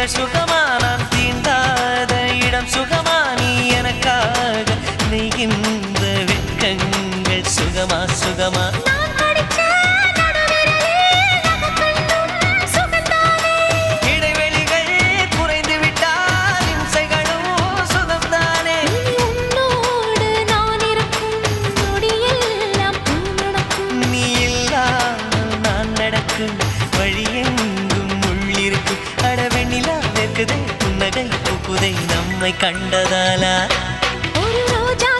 சுகமா நான் தீண்டாத இடம் சுகமா நீ எனக்காக நெய்கின்ற வெட்கங்கள் சுகமா சுகமா இடைவெளிகள் குறைந்து விட்டால் இம்சைகளும் சுகம்தானே நீ இல்லாமல் நான் நடக்கும் வழியெங்கும் உள்ளிருக்கு அடவெண்ணிலா வெக்குதே புன்னகை பூக்குதை நம்மை கண்டதாலா ஒரு ரோஜா